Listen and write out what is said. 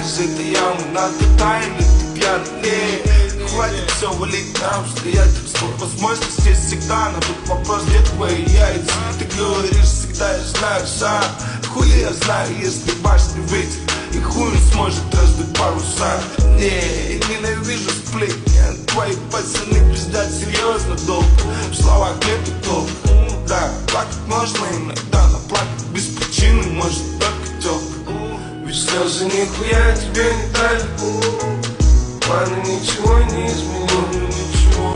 из этой ямы надо тайны, ты пьяный. Хватит все валить нам, что я тут сколько возможностей всегда. Но тут вопрос, где твои яйца? Ты говоришь всегда, я знаю сам. Хули я знаю, если башни ветер, и хуй он сможет раздуть паруса. Не, ненавижу сплетни, твои пацаны пиздят серьезно долго. В словах нету толка. Да, плакать можно иногда, но плакать без причины может только тёлка. Ведь слезы нихуя тебе не дали, планы ничего не изменили.